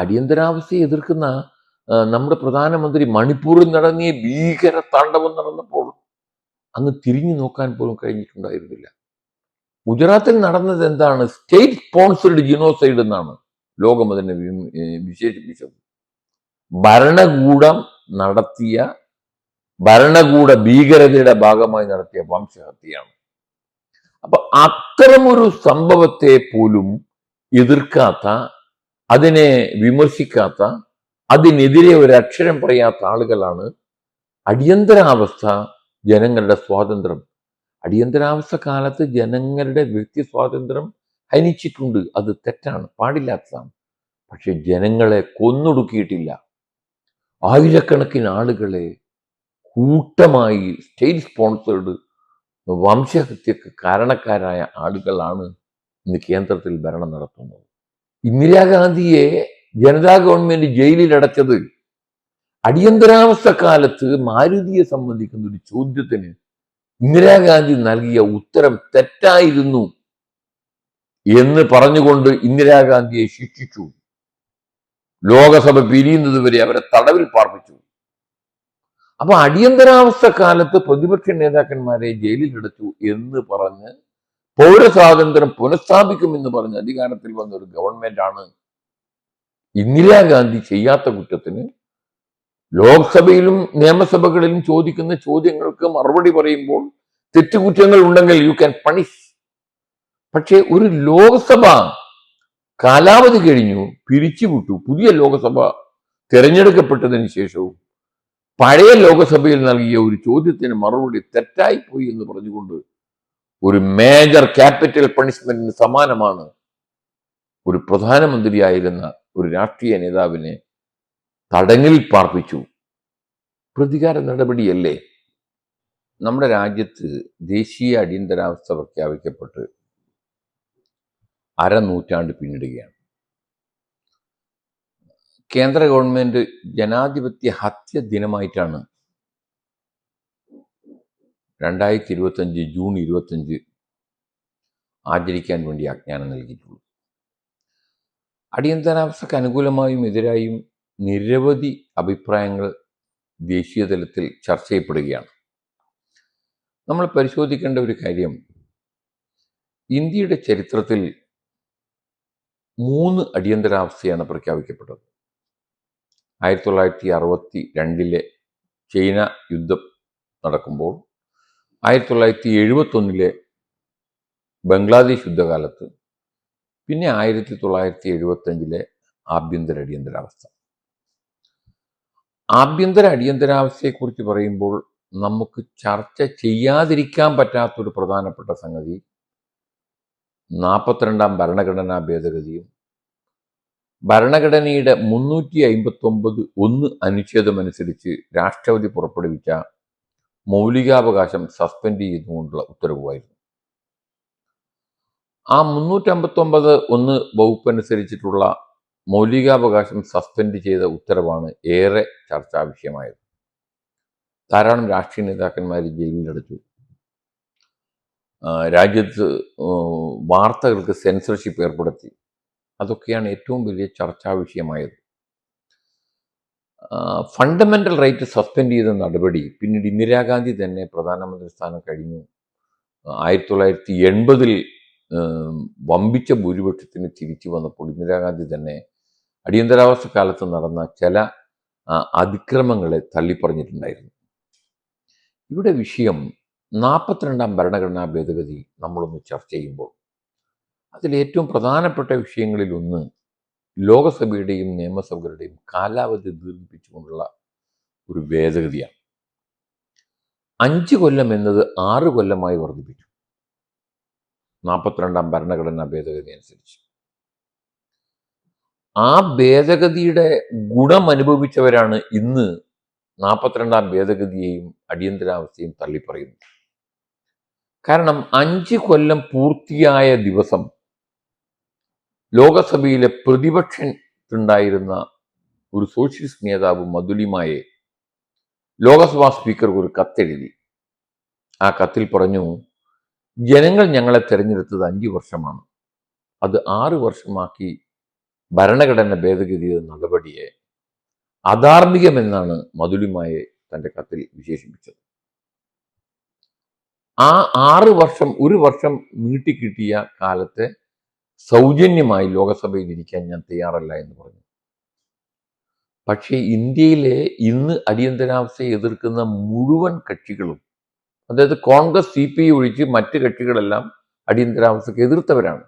അടിയന്തരാവസ്ഥയെ എതിർക്കുന്ന നമ്മുടെ പ്രധാനമന്ത്രി മണിപ്പൂരിൽ നടന്നിയ ഭീകര താണ്ഡവം നടന്നപ്പോൾ അങ്ങ് തിരിഞ്ഞു നോക്കാൻ പോലും കഴിഞ്ഞിട്ടുണ്ടായിരുന്നില്ല. ഗുജറാത്തിൽ നടന്നത് എന്താണ്? സ്റ്റേറ്റ് സ്പോൺസർഡ് ജിനോസൈഡ് എന്നാണ് ലോകം അതിനെ വിശേഷിപ്പിച്ചത്. ഭരണകൂടം നടത്തിയ ഭരണകൂട ഭീകരതയുടെ ഭാഗമായി നടത്തിയ വംശഹത്യയാണ്. അപ്പൊ അത്തരമൊരു സംഭവത്തെ പോലും എതിർക്കാത്ത, അതിനെ വിമർശിക്കാത്ത, അതിനെതിരെ ഒരു അക്ഷരം പറയാത്ത ആളുകളാണ് അടിയന്തരാവസ്ഥ ജനങ്ങളുടെ സ്വാതന്ത്ര്യം. അടിയന്തരാവസ്ഥ കാലത്ത് ജനങ്ങളുടെ വ്യക്തി സ്വാതന്ത്ര്യം ഹനിച്ചിട്ടുണ്ട്. അത് തെറ്റാണ്, പാടില്ലാത്തതാണ്. പക്ഷെ ജനങ്ങളെ കൊന്നൊടുക്കിയിട്ടില്ല. ആയിരക്കണക്കിന് ആളുകളെ കൂട്ടമായി സ്റ്റേറ്റ് സ്പോൺസേർഡ് വംശഹത്യക്ക് കാരണക്കാരായ ആളുകളാണ് ഇന്ന് കേന്ദ്രത്തിൽ ഭരണം നടത്തുന്നത്. ഇന്ദിരാഗാന്ധിയെ ജനതാ ഗവൺമെന്റ് ജയിലിൽ അടച്ചത് അടിയന്തരാവസ്ഥ കാലത്ത് മാരുതിയെ സംബന്ധിക്കുന്ന ഒരു ചോദ്യത്തിന് ഇന്ദിരാഗാന്ധി നൽകിയ ഉത്തരം തെറ്റായിരുന്നു എന്ന് പറഞ്ഞുകൊണ്ട് ഇന്ദിരാഗാന്ധിയെ ശിക്ഷിച്ചു. ലോകസഭ പിരിയുന്നത് വരെ അവരെ തടവിൽ പാർപ്പിച്ചു. അപ്പൊ അടിയന്തരാവസ്ഥ കാലത്ത് പ്രതിപക്ഷ നേതാക്കന്മാരെ ജയിലിലടച്ചു എന്ന് പറഞ്ഞ് പൗരസ്വാതന്ത്ര്യം പുനഃസ്ഥാപിക്കുമെന്ന് പറഞ്ഞ് അധികാരത്തിൽ വന്ന ഒരു ഗവൺമെന്റാണ് ഇന്ദിരാഗാന്ധി ചെയ്യാത്ത കുറ്റത്തിന് ലോക്സഭയിലും നിയമസഭകളിലും ചോദിക്കുന്ന ചോദ്യങ്ങൾക്ക് മറുപടി പറയുമ്പോൾ തെറ്റുകുറ്റങ്ങൾ ഉണ്ടെങ്കിൽ യു ക്യാൻ പണിഷ്. പക്ഷെ ഒരു ലോക്സഭ കാലാവധി കഴിഞ്ഞു, പിരിച്ചുവിട്ടു. പുതിയ ലോകസഭ തിരഞ്ഞെടുക്കപ്പെട്ടതിന് ശേഷവും പഴയ ലോകസഭയിൽ നൽകിയ ഒരു ചോദ്യത്തിന് മറുപടി തെറ്റായി പോയി എന്ന് പറഞ്ഞുകൊണ്ട് ഒരു മേജർ ക്യാപിറ്റൽ പണിഷ്മെന്റിന് സമാനമാണ് ഒരു പ്രധാനമന്ത്രിയായിരുന്ന ഒരു രാഷ്ട്രീയ നേതാവിനെ തടങ്കിൽ പാർപ്പിച്ചു. പ്രതികാര നടപടിയല്ലേ? നമ്മുടെ രാജ്യത്ത് ദേശീയ അടിയന്തരാവസ്ഥ പ്രഖ്യാപിക്കപ്പെട്ട് അരനൂറ്റാണ്ട് പിന്നിടുകയാണ്. കേന്ദ്ര ഗവൺമെന്റ് ജനാധിപത്യ ഹത്യ ദിനമായിട്ടാണ് 2025 ജൂൺ 25 ആചരിക്കാൻ വേണ്ടി ആജ്ഞാനം നൽകിയിട്ടുള്ളൂ. അടിയന്തരാവസ്ഥക്ക് അനുകൂലമായും എതിരായും നിരവധി അഭിപ്രായങ്ങൾ ദേശീയ തലത്തിൽ ചർച്ച ചെയ്യപ്പെടുകയാണ്. നമ്മൾ പരിശോധിക്കേണ്ട ഒരു കാര്യം, ഇന്ത്യയുടെ ചരിത്രത്തിൽ 3 അടിയന്തരാവസ്ഥയാണ് പ്രഖ്യാപിക്കപ്പെട്ടത്. 1962 ചൈന യുദ്ധം നടക്കുമ്പോൾ, 1971 ബംഗ്ലാദേശ് യുദ്ധകാലത്ത്, പിന്നെ 1975 ആഭ്യന്തര അടിയന്തരാവസ്ഥ. ആഭ്യന്തര അടിയന്തരാവസ്ഥയെക്കുറിച്ച് പറയുമ്പോൾ നമുക്ക് ചർച്ച ചെയ്യാതിരിക്കാൻ പറ്റാത്തൊരു പ്രധാനപ്പെട്ട സംഗതി 42ാം ഭരണഘടനാ ഭേദഗതിയും ഭരണഘടനയുടെ 359(1) അനുച്ഛേദമനുസരിച്ച് രാഷ്ട്രപതി പുറപ്പെടുവിച്ച മൗലികാവകാശം സസ്പെൻഡ് ചെയ്തുകൊണ്ടുള്ള ഉത്തരവുമായിരുന്നു. ആ 359(1) വകുപ്പ് അനുസരിച്ചിട്ടുള്ള മൗലികാവകാശം സസ്പെൻഡ് ചെയ്ത ഉത്തരവാണ് ഏറെ ചർച്ചാ വിഷയമായത്. ധാരാളം രാഷ്ട്രീയ നേതാക്കന്മാർ ജയിലിലടച്ചു. രാജ്യത്ത് വാർത്തകൾക്ക് സെൻസർഷിപ്പ് ഏർപ്പെടുത്തി. അതൊക്കെയാണ് ഏറ്റവും വലിയ ചർച്ചാ വിഷയമായത്. ഫണ്ടമെന്റൽ റൈറ്റ് സസ്പെൻഡ് ചെയ്ത നടപടി പിന്നീട് ഇന്ദിരാഗാന്ധി തന്നെ പ്രധാനമന്ത്രി സ്ഥാനം കഴിഞ്ഞു 1980 വമ്പിച്ച ഭൂരിപക്ഷത്തിന് തിരിച്ചു വന്നപ്പോൾ ഇന്ദിരാഗാന്ധി തന്നെ അടിയന്തരാവസ്ഥ കാലത്ത് നടന്ന ചില അതിക്രമങ്ങളെ തള്ളിപ്പറഞ്ഞിട്ടുണ്ടായിരുന്നു. ഇവിടെ വിഷയം 42ാം ഭരണഘടനാ ഭേദഗതി നമ്മളൊന്ന് ചർച്ച ചെയ്യുമ്പോൾ അതിൽ ഏറ്റവും പ്രധാനപ്പെട്ട വിഷയങ്ങളിലൊന്ന് ലോകസഭയുടെയും നിയമസഭകളുടെയും കാലാവധി ദീർഘിപ്പിച്ചുകൊണ്ടുള്ള ഒരു ഭേദഗതിയാണ്. 5 കൊല്ലം എന്നത് 6 കൊല്ലമായി വർദ്ധിപ്പിച്ചു 42ാം ഭരണഘടനാ ഭേദഗതി അനുസരിച്ച്. ആ ഭേദഗതിയുടെ ഗുണം അനുഭവിച്ചവരാണ് ഇന്ന് 42ാം ഭേദഗതിയെയും അടിയന്തരാവസ്ഥയും തള്ളിപ്പറയുന്നത്. കാരണം 5 കൊല്ലം പൂർത്തിയായ ദിവസം ലോകസഭയിലെ പ്രതിപക്ഷത്തുണ്ടായിരുന്ന ഒരു സോഷ്യലിസ്റ്റ് നേതാവ് മധുലിമായെ ലോകസഭാ സ്പീക്കർക്ക് ഒരു കത്തെഴുതി. ആ കത്തിൽ പറഞ്ഞു, ജനങ്ങൾ ഞങ്ങളെ തെരഞ്ഞെടുത്തത് 5 വർഷമാണ്, അത് 6 വർഷമാക്കി ഭരണഘടന ഭേദഗതി നടപടിയെ അധാർമികമെന്നാണ് മധുലിമായെ തന്റെ കത്തിൽ വിശേഷിപ്പിച്ചത്. ആ 6 വർഷം, 1 വർഷം നീട്ടിക്കിട്ടിയ കാലത്തെ സൗജന്യമായി ലോകസഭയിൽ ഇരിക്കാൻ ഞാൻ തയ്യാറല്ല എന്ന് പറഞ്ഞു. പക്ഷേ ഇന്ത്യയിലെ ഇന്ന് അടിയന്തരാവസ്ഥയെ എതിർക്കുന്ന മുഴുവൻ കക്ഷികളും, അതായത് കോൺഗ്രസ്, CPI ഒഴിച്ച് മറ്റ് കക്ഷികളെല്ലാം അടിയന്തരാവസ്ഥക്ക് എതിർത്തവരാണ്.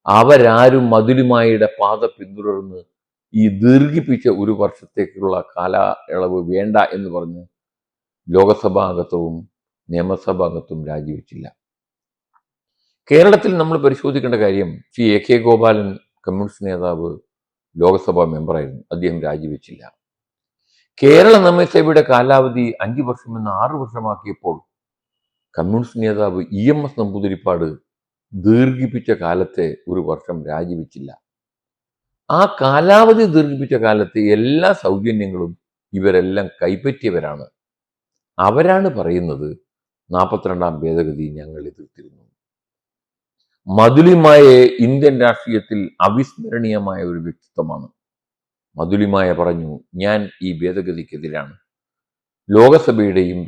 അവരാരും മധുലിമായുടെ പാത പിന്തുടർന്ന് ഈ ദീർഘിപ്പിച്ച 1 വർഷത്തേക്കുള്ള കാലയളവ് വേണ്ട എന്ന് പറഞ്ഞ് ലോകസഭാംഗത്വവും നിയമസഭാംഗത്വവും രാജിവെച്ചില്ല. കേരളത്തിൽ നമ്മൾ പരിശോധിക്കേണ്ട കാര്യം, ശ്രീ AK ഗോപാലൻ കമ്മ്യൂണിസ്റ്റ് നേതാവ് ലോകസഭാ മെമ്പറായിരുന്നു. അദ്ദേഹം രാജിവെച്ചില്ല. കേരള നിയമസഭയുടെ കാലാവധി 5 വർഷമെന്ന് 6 വർഷമാക്കിയപ്പോൾ കമ്മ്യൂണിസ്റ്റ് നേതാവ് EMS നമ്പൂതിരിപ്പാട് ദീർഘിപ്പിച്ച കാലത്തെ 1 വർഷം രാജിവെച്ചില്ല. ആ കാലാവധി ദീർഘിപ്പിച്ച കാലത്തെ എല്ലാ സൗജന്യങ്ങളും ഇവരെല്ലാം കൈപ്പറ്റിയവരാണ്. അവരാണ് പറയുന്നത് 42ാം ഭേദഗതി ഞങ്ങൾ എതിർത്തിരുന്നു. മധുലിമായെ ഇന്ത്യൻ രാഷ്ട്രീയത്തിൽ അവിസ്മരണീയമായ ഒരു വ്യക്തിത്വമാണ്. മധുലിമായ പറഞ്ഞു, ഞാൻ ഈ ഭേദഗതിക്കെതിരാണ്. ലോകസഭയുടെയും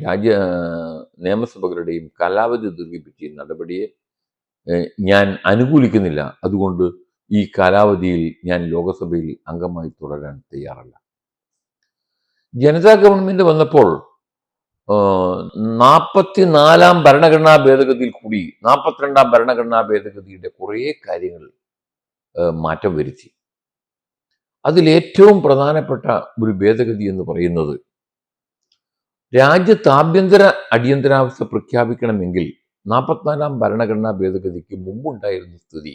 നിയമസഭകളുടെയും കാലാവധി ദീർഘിപ്പിച്ച നടപടിയെ ഞാൻ അനുകൂലിക്കുന്നില്ല. അതുകൊണ്ട് ഈ കാലാവധിയിൽ ഞാൻ ലോകസഭയിൽ അംഗമായി തുടരാൻ തയ്യാറല്ല. ജനതാ ഗവൺമെന്റ് വന്നപ്പോൾ 44ാം ഭരണഘടനാ ഭേദഗതിയിൽ കൂടി 42ാം ഭരണഘടനാ ഭേദഗതിയുടെ കുറേ കാര്യങ്ങൾ മാറ്റം വരുത്തി. അതിലേറ്റവും പ്രധാനപ്പെട്ട ഒരു ഭേദഗതി എന്ന് പറയുന്നത്, രാജ്യത്ത് ആഭ്യന്തര അടിയന്തരാവസ്ഥ പ്രഖ്യാപിക്കണമെങ്കിൽ 44ാം ഭരണഘടനാ ഭേദഗതിക്ക് മുമ്പുണ്ടായിരുന്ന സ്ഥിതി,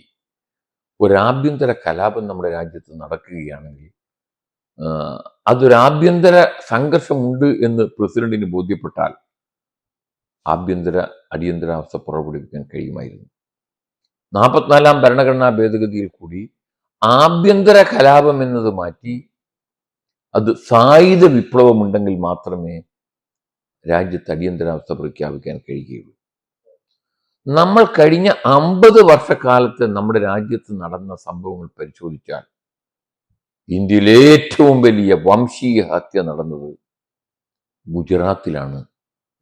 ഒരാഭ്യന്തര കലാപം നമ്മുടെ രാജ്യത്ത് നടക്കുകയാണെങ്കിൽ അതൊരാഭ്യന്തര സംഘർഷമുണ്ട് എന്ന് പ്രസിഡന്റിന് ബോധ്യപ്പെട്ടാൽ അടിയന്തരാവസ്ഥ പുറപ്പെടുവിക്കാൻ കഴിയുമായിരുന്നു. 44ാം ഭരണഘടനാ ഭേദഗതിയിൽ കൂടി ആഭ്യന്തര കലാപം എന്നത് മാറ്റി അത് സായുധ വിപ്ലവമുണ്ടെങ്കിൽ മാത്രമേ രാജ്യത്ത് അടിയന്തരാവസ്ഥ പ്രഖ്യാപിക്കാൻ കഴിയുകയുള്ളൂ. നമ്മൾ കഴിഞ്ഞ 50 വർഷക്കാലത്ത് നമ്മുടെ രാജ്യത്ത് നടന്ന സംഭവങ്ങൾ പരിശോധിച്ചാൽ ഇന്ത്യയിലെ ഏറ്റവും വലിയ വംശീയ ഹത്യ നടന്നത് ഗുജറാത്തിലാണ്.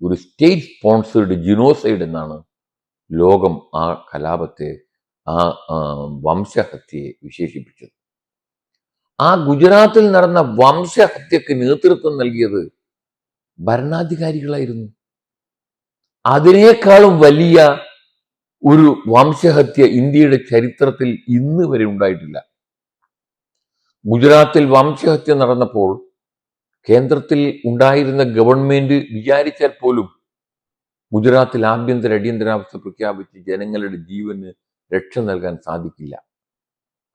ഒരു സ്റ്റേറ്റ് സ്പോൺസേർഡ് ജിനോസൈഡ് എന്നാണ് ലോകം ആ കലാപത്തെ, ആ വംശഹത്യയെ വിശേഷിപ്പിച്ചത്. ആ ഗുജറാത്തിൽ നടന്ന വംശഹത്യക്ക് നേതൃത്വം നൽകിയത് ഭരണാധികാരികളായിരുന്നു. അതിനേക്കാളും വലിയ ഒരു വംശഹത്യ ഇന്ത്യയുടെ ചരിത്രത്തിൽ ഇന്ന് വരെ ഉണ്ടായിട്ടില്ല. ഗുജറാത്തിൽ വംശഹത്യ നടന്നപ്പോൾ കേന്ദ്രത്തിൽ ഉണ്ടായിരുന്ന ഗവൺമെന്റ് വിചാരിച്ചാൽ പോലും ഗുജറാത്തിൽ അടിയന്തരാവസ്ഥ പ്രഖ്യാപിച്ച് ജനങ്ങളുടെ ജീവന് രക്ഷ നൽകാൻ സാധിക്കില്ല.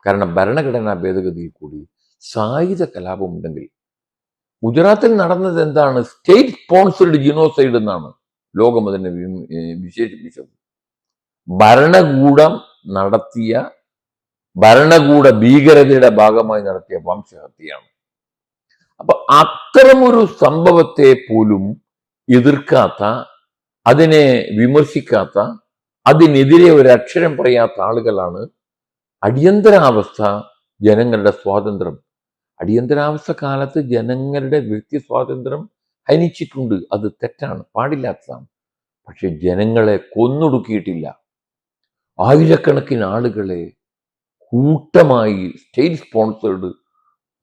കാരണം ഭരണഘടനാ ഭേദഗതിയിൽ കൂടി സായുധ കലാപമുണ്ടെങ്കിൽ, ഗുജറാത്തിൽ നടന്നത് എന്താണ്? സ്റ്റേറ്റ് സ്പോൺസർഡ് ജിനോസൈഡ് എന്നാണ് ലോകം അതിനെ വിശേഷിപ്പിച്ചത്. ഭരണകൂട ഭീകരതയുടെ ഭാഗമായി നടത്തിയ വംശഹത്യയാണ്. അപ്പൊ അത്തരമൊരു സംഭവത്തെ പോലും എതിർക്കാത്ത, അതിനെ വിമർശിക്കാത്ത, അതിനെതിരെ ഒരക്ഷരം പറയാത്ത ആളുകളാണ് അടിയന്തരാവസ്ഥ ജനങ്ങളുടെ സ്വാതന്ത്ര്യം. അടിയന്തരാവസ്ഥ കാലത്ത് ജനങ്ങളുടെ വ്യക്തി സ്വാതന്ത്ര്യം ഹനിച്ചിട്ടുണ്ട്. അത് തെറ്റാണ്, പാടില്ലാത്തതാണ്. പക്ഷെ ജനങ്ങളെ കൊന്നൊടുക്കിയിട്ടില്ല. ആയിരക്കണക്കിന് ആളുകളെ കൂട്ടമായി സ്റ്റേറ്റ് സ്പോൺസേർഡ്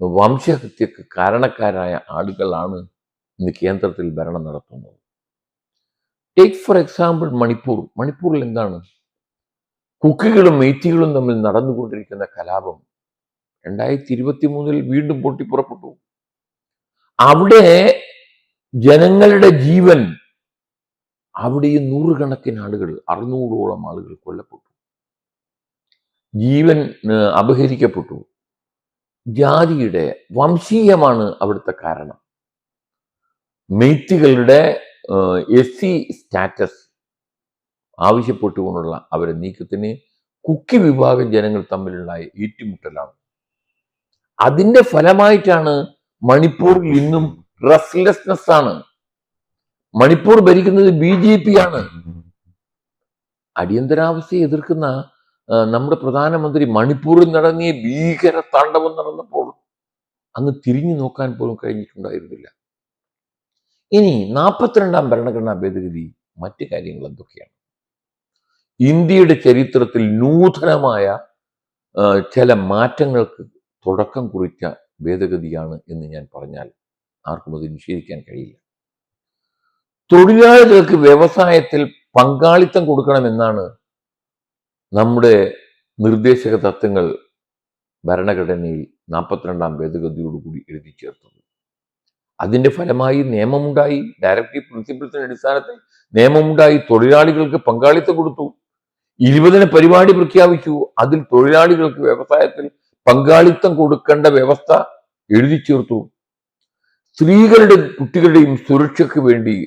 വംശഹത്യക്ക് കാരണക്കാരായ ആളുകളാണ് ഇന്ന് കേന്ദ്രത്തിൽ ഭരണം നടത്തുന്നത്. ടേക്ക് ഫോർ എക്സാമ്പിൾ മണിപ്പൂരിൽ എന്താണ്? കുക്കികളും മെയ്ത്തികളും തമ്മിൽ നടന്നുകൊണ്ടിരിക്കുന്ന കലാപം 2023 വീണ്ടും പൊട്ടിപ്പുറപ്പെട്ടു. അവിടെ ജനങ്ങളുടെ ജീവൻ, അവിടെ 100കണക്കിന് ആളുകൾ, 600ഓളം ആളുകൾ കൊല്ലപ്പെട്ടു, ജീവൻ അപഹരിക്കപ്പെട്ടു. ജാതിയുടെ, വംശീയമാണ് അവിടുത്തെ കാരണം. മെയ്ത്തികളുടെ SC സ്റ്റാറ്റസ് ആവശ്യപ്പെട്ടുകൊണ്ടുള്ള അവരുടെ നീക്കത്തിന് കുക്കി വിഭാഗം ജനങ്ങൾ തമ്മിലുണ്ടായ ഏറ്റുമുട്ടലാണ്. അതിന്റെ ഫലമായിട്ടാണ് മണിപ്പൂരിൽ ഇന്നും റെസ്റ്റ്ലെസ്നെസ് ആണ്. മണിപ്പൂർ ഭരിക്കുന്നത് BJP ആണ്. അടിയന്തരാവസ്ഥയെ എതിർക്കുന്ന നമ്മുടെ പ്രധാനമന്ത്രി മണിപ്പൂരിൽ നടന്നിയ ഭീകര താണ്ഡവം നടന്നപ്പോൾ അങ്ങ് തിരിഞ്ഞു നോക്കാൻ പോലും കഴിഞ്ഞിട്ടുണ്ടായിരുന്നില്ല. ഇനി 42ാം ഭരണഘടനാ ഭേദഗതി മറ്റു കാര്യങ്ങൾ എന്തൊക്കെയാണ്? ഇന്ത്യയുടെ ചരിത്രത്തിൽ നൂതനമായ ചില മാറ്റങ്ങൾക്ക് തുടക്കം കുറിച്ച ഭേദഗതിയാണ് എന്ന് ഞാൻ പറഞ്ഞാൽ ആർക്കും അത് നിഷേധിക്കാൻ കഴിയില്ല. തൊഴിലാളികൾക്ക് വ്യവസായത്തിൽ പങ്കാളിത്തം കൊടുക്കണമെന്നാണ് നമ്മുടെ നിർദ്ദേശക തത്വങ്ങൾ ഭരണഘടനയിൽ 42ാം ഭേദഗതിയോടുകൂടി എഴുതി ചേർത്തത്. അതിന്റെ ഫലമായി നിയമമുണ്ടായി. ഡയറക്റ്റീവ് പ്രിൻസിപ്പിൾസിന്റെ അടിസ്ഥാനത്തിൽ നിയമമുണ്ടായി. തൊഴിലാളികൾക്ക് പങ്കാളിത്തം കൊടുത്തു. 20ന് പരിപാടി പ്രഖ്യാപിച്ചു. അതിൽ തൊഴിലാളികൾക്ക് വ്യവസായത്തിൽ പങ്കാളിത്തം കൊടുക്കേണ്ട വ്യവസ്ഥ എഴുതി ചേർത്തു. സ്ത്രീകളുടെ കുട്ടികളുടെയും സുരക്ഷയ്ക്ക് വേണ്ടി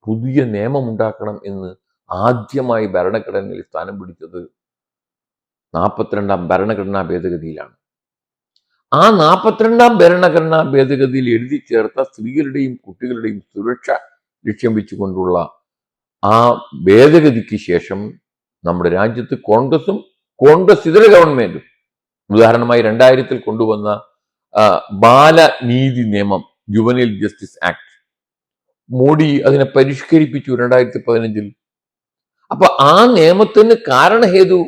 പുതിയ നിയമം ഉണ്ടാക്കണം എന്ന് ആദ്യമായി ഭരണഘടനയിൽ സ്ഥാനം പിടിച്ചത് 42ാം ഭരണഘടനാ ഭേദഗതിയിലാണ്. ആ 42ാം ഭരണഘടനാ ഭേദഗതിയിൽ എഴുതി ചേർത്ത സ്ത്രീകളുടെയും കുട്ടികളുടെയും സുരക്ഷ ലക്ഷ്യം വെച്ചുകൊണ്ടുള്ള ആ ഭേദഗതിക്ക് ശേഷം നമ്മുടെ രാജ്യത്ത് കോൺഗ്രസും കോൺഗ്രസ് ഇതര ഗവൺമെന്റും, ഉദാഹരണമായി 2000 കൊണ്ടുവന്ന ബാലനീതി നിയമം, ജുവനൈൽ ജസ്റ്റിസ് ആക്ട്, മോഡി അതിനെ പരിഷ്കരിപ്പിച്ചു 2015. അപ്പൊ ആ നിയമത്തിന് കാരണഹേതു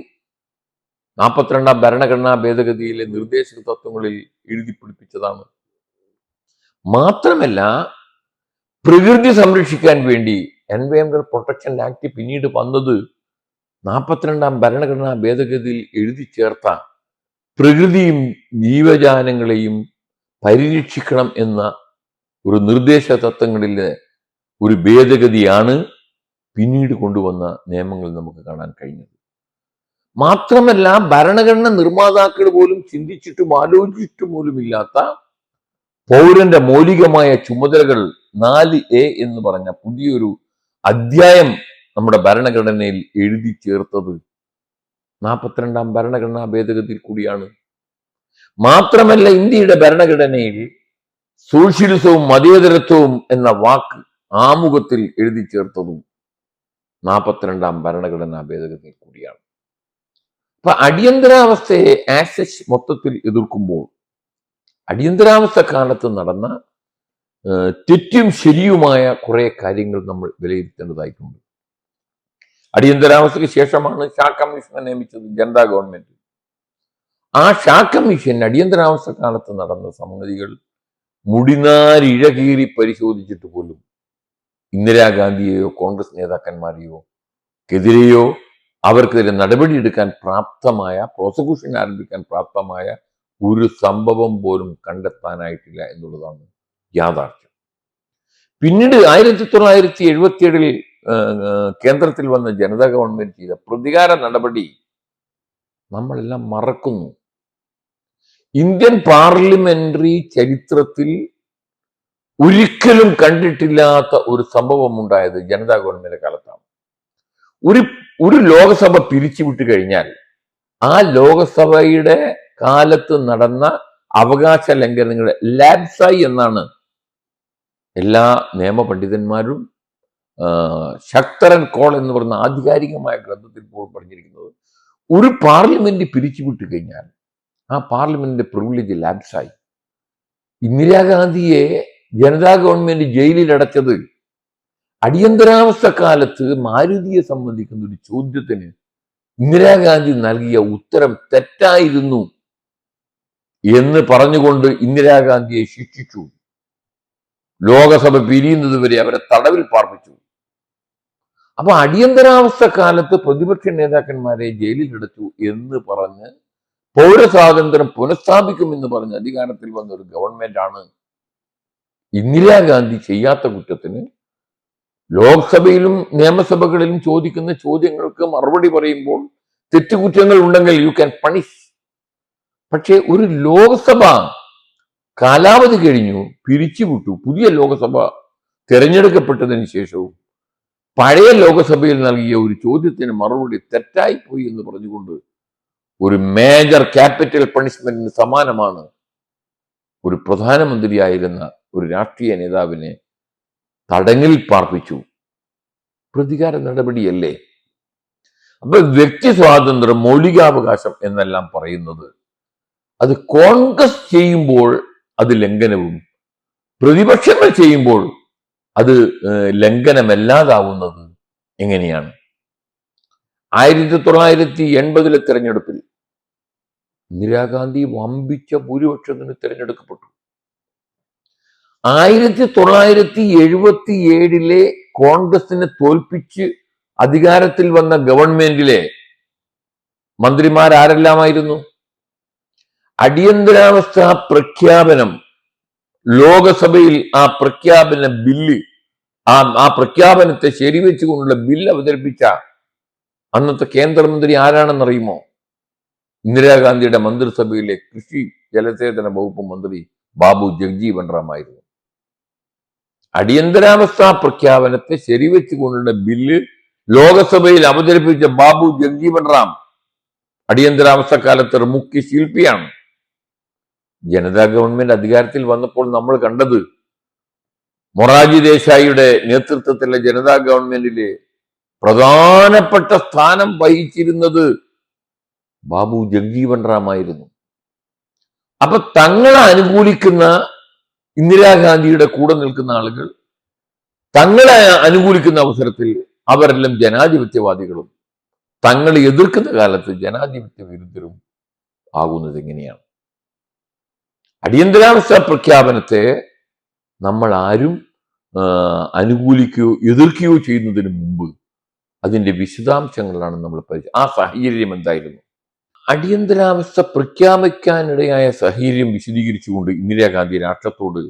42ാം ഭരണഘടനാ ഭേദഗതിയിലെ നിർദ്ദേശക തത്വങ്ങളിൽ എഴുതി പിടിപ്പിച്ചതാണ്. മാത്രമല്ല, പ്രകൃതി സംരക്ഷിക്കാൻ വേണ്ടി എൻവയോൺമെന്റൽ പ്രൊട്ടക്ഷൻ ആക്ട് പിന്നീട് വന്നത് 42ാം ഭരണഘടനാ ഭേദഗതിയിൽ എഴുതി ചേർത്ത പ്രകൃതിയും ജീവജാലങ്ങളെയും പരിരക്ഷിക്കണം എന്ന ഒരു നിർദ്ദേശ തത്വങ്ങളിലെ ഒരു ഭേദഗതിയാണ് പിന്നീട് കൊണ്ടുവന്ന നിയമങ്ങൾ നമുക്ക് കാണാൻ കഴിഞ്ഞത്. മാത്രമല്ല, ഭരണഘടന നിർമ്മാതാക്കൾ പോലും ചിന്തിച്ചിട്ടും ആലോചിച്ചിട്ടും പോലും ഇല്ലാത്ത പൗരന്റെ മൗലികമായ ചുമതലകൾ 4A എന്ന് പറഞ്ഞ പുതിയൊരു അധ്യായം നമ്മുടെ ഭരണഘടനയിൽ എഴുതി ചേർത്തത് 42ാം ഭരണഘടനാ ഭേദഗതിയിൽ കൂടിയാണ്. മാത്രമല്ല, ഇന്ത്യയുടെ ഭരണഘടനയിൽ സോഷ്യലിസവും മതേതരത്വവും എന്ന വാക്ക് ആമുഖത്തിൽ എഴുതി ചേർത്തതും 42ാം ഭരണഘടനാ ഭേദഗതിയിൽ കൂടിയാണ്. അപ്പൊ അടിയന്തരാവസ്ഥയെ ആക്സസ് മൊത്തത്തിൽ എതിർക്കുമ്പോൾ അടിയന്തരാവസ്ഥ കാലത്ത് നടന്ന തെറ്റും ശരിയുമായ കുറെ കാര്യങ്ങൾ നമ്മൾ വിലയിരുത്തേണ്ടതായിട്ടുണ്ട്. അടിയന്തരാവസ്ഥയ്ക്ക് ശേഷമാണ് ഷാ കമ്മീഷനെ നിയമിച്ചത് ജനതാ ഗവൺമെന്റ്. ആ ഷാ കമ്മീഷൻ അടിയന്തരാവസ്ഥ കാലത്ത് നടന്ന സംഗതികൾ മുടിനാരിഴകീറി പരിശോധിച്ചിട്ട് പോലും ഇന്ദിരാഗാന്ധിയെയോ കോൺഗ്രസ് നേതാക്കന്മാരെയോ എതിരെയോ അവർക്കെതിരെ നടപടിയെടുക്കാൻ പ്രാപ്തമായ, പ്രോസിക്യൂഷൻ ആരംഭിക്കാൻ പ്രാപ്തമായ ഒരു സംഭവം പോലും കണ്ടെത്താനായിട്ടില്ല എന്നുള്ളതാണ് യാഥാർത്ഥ്യം. പിന്നീട് 1977 കേന്ദ്രത്തിൽ വന്ന ജനതാ ഗവൺമെന്റ് ചെയ്ത പ്രതികാര നടപടി നമ്മളെല്ലാം മറക്കുന്നു. ഇന്ത്യൻ പാർലമെന്ററി ചരിത്രത്തിൽ ഒരിക്കലും കണ്ടിട്ടില്ലാത്ത ഒരു സംഭവം ഉണ്ടായത് ജനതാ ഗവൺമെന്റ് കാലത്താണ്. ഒരു ലോകസഭ പിരിച്ചുവിട്ട് കഴിഞ്ഞാൽ ആ ലോകസഭയുടെ കാലത്ത് നടന്ന അവകാശ ലംഘനങ്ങളെ ലാപ്സായി എന്നാണ് എല്ലാ നിയമപണ്ഡിതന്മാരും ശക്തരൻ കോൾ എന്ന് പറയുന്ന ആധികാരികമായ ഗ്രന്ഥത്തിൽ ഇപ്പോൾ പറഞ്ഞിരിക്കുന്നത്. ഒരു പാർലമെന്റ് പിരിച്ചുവിട്ട് കഴിഞ്ഞാൽ ആ പാർലമെന്റിന്റെ പ്രിവിലേജ് ലാപ്സായി. ഇന്ദിരാഗാന്ധിയെ ജനതാ ഗവൺമെന്റ് ജയിലിൽ അടച്ചത് അടിയന്തരാവസ്ഥ കാലത്ത് മാരുതിയെ സംബന്ധിക്കുന്ന ഒരു ചോദ്യത്തിന് ഇന്ദിരാഗാന്ധി നൽകിയ ഉത്തരം തെറ്റായിരുന്നു എന്ന് പറഞ്ഞുകൊണ്ട് ഇന്ദിരാഗാന്ധിയെ ശിക്ഷിച്ചു. ലോകസഭ പിരിയുന്നത് വരെ അവരെ തടവിൽ പാർപ്പിച്ചു. അപ്പൊ അടിയന്തരാവസ്ഥ കാലത്ത് പ്രതിപക്ഷ നേതാക്കന്മാരെ ജയിലിലടച്ചു എന്ന് പറഞ്ഞ് പൗരസ്വാതന്ത്ര്യം പുനഃസ്ഥാപിക്കുമെന്ന് പറഞ്ഞ് അധികാരത്തിൽ വന്ന ഒരു ഗവൺമെന്റ് ആണ്. ഇന്ദിരാഗാന്ധി ചെയ്യാത്ത കുറ്റത്തിന് ലോക്സഭയിലും നിയമസഭകളിലും ചോദിക്കുന്ന ചോദ്യങ്ങൾക്ക് മറുപടി പറയുമ്പോൾ തെറ്റുകുറ്റങ്ങൾ ഉണ്ടെങ്കിൽ യു ക്യാൻ പണിഷ്. പക്ഷെ ഒരു ലോക്സഭ കാലാവധി കഴിഞ്ഞു, പിരിച്ചുവിട്ടു. പുതിയ ലോകസഭ തിരഞ്ഞെടുക്കപ്പെട്ടതിന് ശേഷവും പഴയ ലോകസഭയിൽ നൽകിയ ഒരു ചോദ്യത്തിന് മറുപടി തെറ്റായി പോയി എന്ന് പറഞ്ഞുകൊണ്ട് ഒരു മേജർ ക്യാപിറ്റൽ പണിഷ്മെന്റിന് സമാനമാണ് ഒരു പ്രധാനമന്ത്രിയായിരുന്ന ഒരു രാഷ്ട്രീയ നേതാവിനെ തടങ്കിൽ പാർപ്പിച്ചു. പ്രതികാര നടപടിയല്ലേ? അപ്പൊ വ്യക്തി സ്വാതന്ത്ര്യം, മൗലികാവകാശം എന്നെല്ലാം പറയുന്നത് അത് കോൺഗ്രസ് ചെയ്യുമ്പോൾ അത് ലംഘനവും, പ്രതിപക്ഷങ്ങൾ ചെയ്യുമ്പോൾ അത് ലംഘനമല്ലാതാവുന്നത് എങ്ങനെയാണ്? 1980 തെരഞ്ഞെടുപ്പിൽ ഇന്ദിരാഗാന്ധി വമ്പിച്ച ഭൂരിപക്ഷത്തിന് തിരഞ്ഞെടുക്കപ്പെട്ടു. 1977 കോൺഗ്രസിനെ തോൽപ്പിച്ച് അധികാരത്തിൽ വന്ന ഗവൺമെന്റിലെ മന്ത്രിമാരാരെല്ലാമായിരുന്നു? അടിയന്തരാവസ്ഥ പ്രഖ്യാപനം ലോകസഭയിൽ ആ പ്രഖ്യാപന ബില്ല്, ആ പ്രഖ്യാപനത്തെ ശരിവെച്ചുകൊണ്ടുള്ള ബില്ല് അവതരിപ്പിച്ച അന്നത്തെ കേന്ദ്രമന്ത്രി ആരാണെന്നറിയുമോ? ഇന്ദിരാഗാന്ധിയുടെ മന്ത്രിസഭയിലെ കൃഷി ജലസേചന വകുപ്പ് മന്ത്രി ബാബു ജഗ്ജീവൻ റാം ആയിരുന്നു. അടിയന്തരാവസ്ഥാ പ്രഖ്യാപനത്തെ ശരിവെച്ചുകൊണ്ടുള്ള ബില്ല് ലോകസഭയിൽ അവതരിപ്പിച്ച ബാബു ജഗ്ജീവൻ റാം അടിയന്തരാവസ്ഥ കാലത്ത് മുഖ്യ ശില്പിയാണ്. ജനതാ ഗവൺമെന്റ് അധികാരത്തിൽ വന്നപ്പോൾ നമ്മൾ കണ്ടത് മൊറാർജി ദേശായിയുടെ നേതൃത്വത്തിലുള്ള ജനതാ ഗവൺമെന്റിലെ പ്രധാനപ്പെട്ട സ്ഥാനം വഹിച്ചിരുന്നത് ബാബു ജഗ്ജീവൻ റാം ആയിരുന്നു. അപ്പൊ തങ്ങളെ അനുകൂലിക്കുന്ന ഇന്ദിരാഗാന്ധിയുടെ കൂടെ നിൽക്കുന്ന ആളുകൾ തങ്ങളെ അനുകൂലിക്കുന്ന അവസരത്തിൽ അവരെല്ലാം ജനാധിപത്യവാദികളും തങ്ങളെ എതിർക്കുന്ന കാലത്ത് ജനാധിപത്യ വിരുദ്ധരും ആകുന്നത് എങ്ങനെയാണ്? അടിയന്തരാവസ്ഥ പ്രഖ്യാപനത്തെ നമ്മൾ ആരും അനുകൂലിക്കുകയോ എതിർക്കുകയോ ചെയ്യുന്നതിന് മുമ്പ് അതിന്റെ വിശദാംശങ്ങളാണ് നമ്മൾ ആ സാഹചര്യം എന്തായിരുന്നു? അടിയന്തരാവസ്ഥ പ്രഖ്യാപിക്കാനിടയായ സാഹചര്യം വിശദീകരിച്ചുകൊണ്ട് ഇന്ദിരാഗാന്ധി രാഷ്ട്രത്തോട്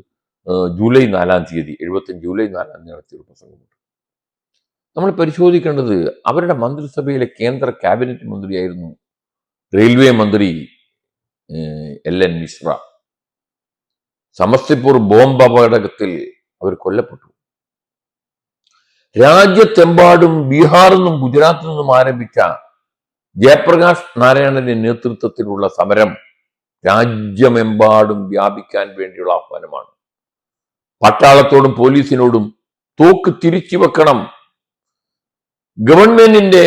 ജൂലൈ 4 ജൂലൈ 4 നടത്തിയ ഒരു പ്രസംഗമുണ്ട്. നമ്മൾ പരിശോധിക്കേണ്ടത് അവരുടെ മന്ത്രിസഭയിലെ കേന്ദ്ര ക്യാബിനറ്റ് മന്ത്രിയായിരുന്നു റെയിൽവേ മന്ത്രി LN മിശ്ര. സമസ്തിപൂർ ബോംബ് അപകടത്തിൽ അവർ കൊല്ലപ്പെട്ടു. രാജ്യത്തെമ്പാടും ബീഹാറിൽ നിന്നും ഗുജറാത്തിൽ നിന്നും ആരംഭിച്ച ജയപ്രകാശ് നാരായണന്റെ നേതൃത്വത്തിലുള്ള സമരം രാജ്യമെമ്പാടും വ്യാപിക്കാൻ വേണ്ടിയുള്ള ആഹ്വാനമാണ്. പട്ടാളത്തോടും പോലീസിനോടും തോക്ക് തിരിച്ചു വെക്കണം, ഗവൺമെന്റിന്റെ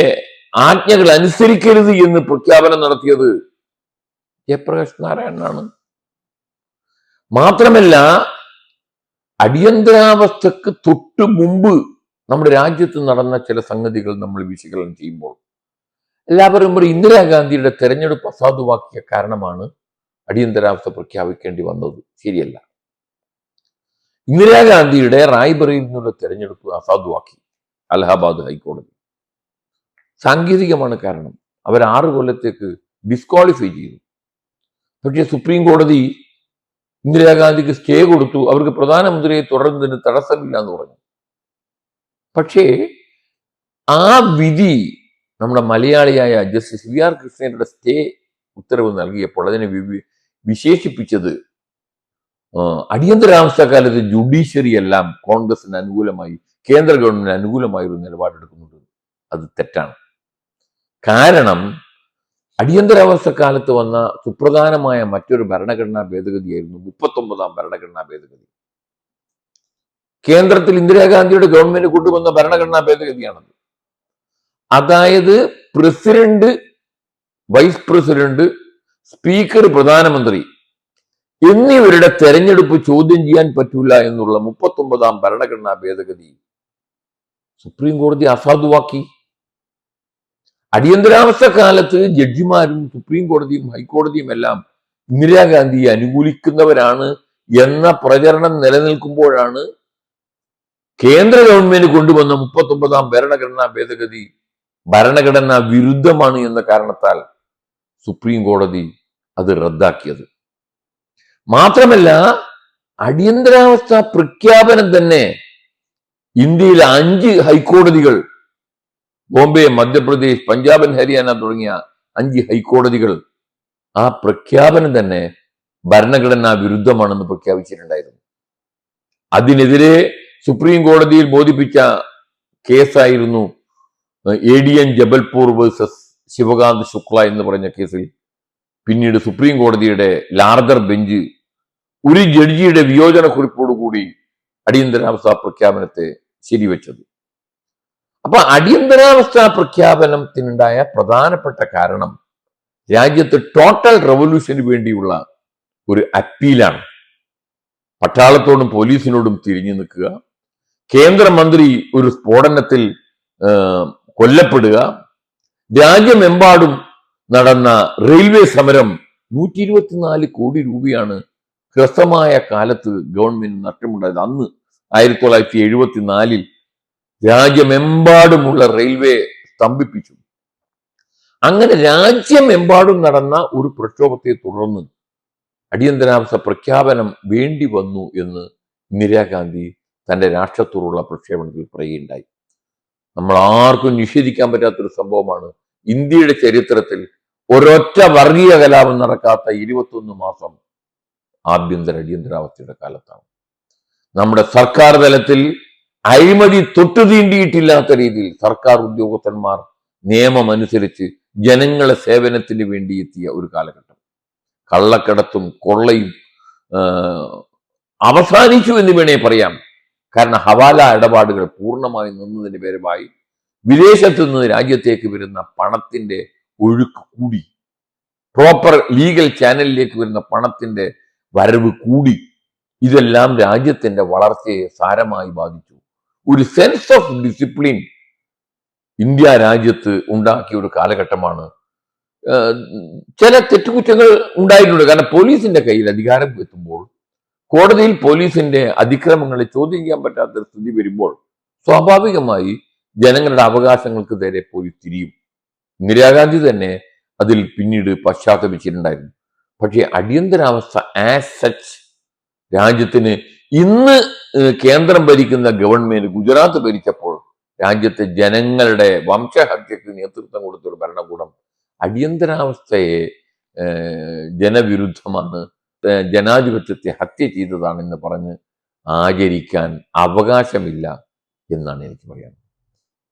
ആജ്ഞകൾ അനുസരിക്കരുത് എന്ന് പ്രഖ്യാപനം നടത്തിയത് ജയപ്രകാശ് നാരായണനാണ്. മാത്രമല്ല, അടിയന്തരാവസ്ഥക്ക് തൊട്ട് മുമ്പ് നമ്മുടെ രാജ്യത്ത് നടന്ന ചില സംഗതികൾ നമ്മൾ വിശകലനം ചെയ്യുമ്പോൾ എല്ലാവരും ഇന്ദിരാഗാന്ധിയുടെ തെരഞ്ഞെടുപ്പ് അസാധുവാക്കിയ കാരണമാണ് അടിയന്തരാവസ്ഥ പ്രഖ്യാപിക്കേണ്ടി വന്നത്. ശരിയല്ല. ഇന്ദിരാഗാന്ധിയുടെ റായ്ബറയിൽ നിന്നുള്ള തെരഞ്ഞെടുപ്പ് അസാധുവാക്കി അലഹാബാദ് ഹൈക്കോടതി. സാങ്കേതികമാണ് കാരണം. അവർ 6 കൊല്ലത്തേക്ക് ഡിസ്ക്വാളിഫൈ ചെയ്തു. പക്ഷേ സുപ്രീം കോടതി ഇന്ദിരാഗാന്ധിക്ക് സ്റ്റേ കൊടുത്തു. അവർക്ക് പ്രധാനമന്ത്രിയെ തുടരുന്നതിന് തടസ്സമില്ല എന്ന് പറഞ്ഞു. പക്ഷേ ആ വിധി നമ്മുടെ മലയാളിയായ ജസ്റ്റിസ് VR കൃഷ്ണയുടെ സ്റ്റേ ഉത്തരവ് നൽകിയപ്പോൾ അതിനെ വിശേഷിപ്പിച്ചത് അടിയന്തരാവസ്ഥ കാലത്ത് ജുഡീഷ്യറി എല്ലാം കോൺഗ്രസിന് അനുകൂലമായി, കേന്ദ്ര ഗവൺമെന്റിന് അനുകൂലമായ ഒരു നിലപാടെടുക്കുന്നുണ്ട്. അത് തെറ്റാണ്. കാരണം അടിയന്തരാവസ്ഥ കാലത്ത് വന്ന സുപ്രധാനമായ മറ്റൊരു ഭരണഘടനാ ഭേദഗതിയായിരുന്നു 39ാം ഭരണഘടനാ ഭേദഗതി. കേന്ദ്രത്തിൽ ഇന്ദിരാഗാന്ധിയുടെ ഗവൺമെന്റ് കൊണ്ടുവന്ന ഭരണഘടനാ ഭേദഗതിയാണത്. അതായത് പ്രസിഡന്റ്, വൈസ് പ്രസിഡന്റ്, സ്പീക്കർ, പ്രധാനമന്ത്രി എന്നിവരുടെ തെരഞ്ഞെടുപ്പ് ചോദ്യം ചെയ്യാൻ പറ്റൂല എന്നുള്ള 39ാം ഭരണഘടനാ ഭേദഗതി സുപ്രീം കോടതി അസാധുവാക്കി. അടിയന്തരാവസ്ഥ കാലത്ത് ജഡ്ജിമാരും സുപ്രീം കോടതിയും ഹൈക്കോടതിയും എല്ലാം ഇന്ദിരാഗാന്ധിയെ അനുകൂലിക്കുന്നവരാണ് എന്ന പ്രചരണം നിലനിൽക്കുമ്പോഴാണ് കേന്ദ്ര ഗവൺമെന്റ് കൊണ്ടുവന്ന 39ാം ഭരണഘടനാ ഭേദഗതി ഭരണഘടനാ വിരുദ്ധമാണ് എന്ന കാരണത്താൽ സുപ്രീം കോടതി അത് റദ്ദാക്കിയത്. മാത്രമല്ല, അടിയന്തരാവസ്ഥ പ്രഖ്യാപനം തന്നെ ഇന്ത്യയിലെ 5 ഹൈക്കോടതികൾ, ബോംബെ, മധ്യപ്രദേശ്, പഞ്ചാബ്, ഹരിയാന തുടങ്ങിയ 5 ഹൈക്കോടതികൾ ആ പ്രഖ്യാപനം തന്നെ ഭരണഘടനാ വിരുദ്ധമാണെന്ന് പ്രഖ്യാപിച്ചിട്ടുണ്ടായിരുന്നു. അതിനെതിരെ സുപ്രീം കോടതിയിൽ ബോധിപ്പിച്ച കേസായിരുന്നു ADN ജബൽപൂർ വേഴ്സസ് ശിവകാന്ത് ശുക്ല എന്ന് പറഞ്ഞ കേസിൽ പിന്നീട് സുപ്രീം കോടതിയുടെ ലാർജർ ബെഞ്ച് ഒരു ജഡ്ജിയുടെ വിയോജന കുറിപ്പോടുകൂടി അടിയന്തരാവസ്ഥ പ്രഖ്യാപനത്തെ ശരിവെച്ചത്. അപ്പൊ അടിയന്തരാവസ്ഥ പ്രഖ്യാപനത്തിനുണ്ടായ പ്രധാനപ്പെട്ട കാരണം രാജ്യത്ത് ടോട്ടൽ റവല്യൂഷന് വേണ്ടിയുള്ള ഒരു അപ്പീലാണ്. പട്ടാളത്തോടും പോലീസിനോടും തിരിഞ്ഞു നിൽക്കുക, കേന്ദ്രമന്ത്രി ഒരു സ്ഫോടനത്തിൽ കൊല്ലപ്പെടുക, രാജ്യമെമ്പാടും നടന്ന റെയിൽവേ സമരം 124 കോടി രൂപയാണ് ഹ്രസ്വമായ കാലത്ത് ഗവൺമെന്റ് നഷ്ടമുണ്ടായത്. അന്ന് 1974 രാജ്യമെമ്പാടുമുള്ള റെയിൽവേ സ്തംഭിപ്പിച്ചു. അങ്ങനെ രാജ്യമെമ്പാടും നടന്ന ഒരു പ്രക്ഷോഭത്തെ തുടർന്ന് അടിയന്തരാവസ്ഥ പ്രഖ്യാപനം വേണ്ടി വന്നു എന്ന് ഇന്ദിരാഗാന്ധി തന്റെ രാഷ്ട്രത്തോടുള്ള പ്രക്ഷേപണത്തിൽ പറയുകയുണ്ടായി. നമ്മൾ ആർക്കും നിഷേധിക്കാൻ പറ്റാത്തൊരു സംഭവമാണ്. ഇന്ത്യയുടെ ചരിത്രത്തിൽ ഒരൊറ്റ വർഗീയ കലാപം നടക്കാത്ത 21 മാസം അടിയന്തരാവസ്ഥയുടെ കാലത്താണ്. നമ്മുടെ സർക്കാർ തലത്തിൽ അഴിമതി തൊട്ടു തീണ്ടിയിട്ടില്ലാത്ത രീതിയിൽ സർക്കാർ ഉദ്യോഗസ്ഥന്മാർ നിയമം അനുസരിച്ച് ജനങ്ങളെ സേവനത്തിന് വേണ്ടി എത്തിയ ഒരു കാലഘട്ടം. കള്ളക്കടത്തും കൊള്ളയും അവസാനിച്ചു എന്ന് വേണേ പറയാം. കാരണം ഹവാല ഇടപാടുകൾ പൂർണ്ണമായി നിന്നതിന് പേരുമായി വിദേശത്തു നിന്ന് രാജ്യത്തേക്ക് വരുന്ന പണത്തിന്റെ ഒഴുക്ക് കൂടി, പ്രോപ്പർ ലീഗൽ ചാനലിലേക്ക് വരുന്ന പണത്തിന്റെ വരവ് കൂടി. ഇതെല്ലാം രാജ്യത്തിന്റെ വളർച്ചയെ സാരമായി ബാധിച്ചു. ഒരു സെൻസ് ഓഫ് ഡിസിപ്ലിൻ ഇന്ത്യ രാജ്യത്ത് ഉണ്ടാക്കിയ ഒരു കാലഘട്ടമാണ്. ചില തെറ്റുകുറ്റങ്ങൾ ഉണ്ടായിട്ടുണ്ട്. കാരണം പോലീസിന്റെ കയ്യിൽ അധികാരം എത്തുമ്പോൾ കോടതിയിൽ പോലീസിന്റെ അതിക്രമങ്ങളെ ചോദ്യം ചെയ്യാൻ പറ്റാത്ത സ്ഥിതി വരുമ്പോൾ സ്വാഭാവികമായി ജനങ്ങളുടെ അവകാശങ്ങൾക്ക് നേരെ പോലീസ് തിരിയും. ഇന്ദിരാഗാന്ധി തന്നെ അതിൽ പിന്നീട് പശ്ചാത്തപിച്ചിട്ടുണ്ടായിരുന്നു. പക്ഷേ അടിയന്തരാവസ്ഥ ആസ് സച്ച് രാജ്യത്തിന് ഇന്ന് കേന്ദ്രം ഭരിക്കുന്ന ഗവൺമെന്റ് ഗുജറാത്ത് ഭരിച്ചപ്പോൾ രാജ്യത്തെ ജനങ്ങളുടെ വംശഹത്യക്ക് നേതൃത്വം കൊടുത്തൊരു ഭരണകൂടം അടിയന്തരാവസ്ഥയെ ജനവിരുദ്ധമാണ്, ജനാധിപത്യത്തെ ഹത്യ ചെയ്തതാണെന്ന് പറഞ്ഞ് ആചരിക്കാൻ അവകാശമില്ല എന്നാണ് എനിക്ക് പറയാനുള്ളത്.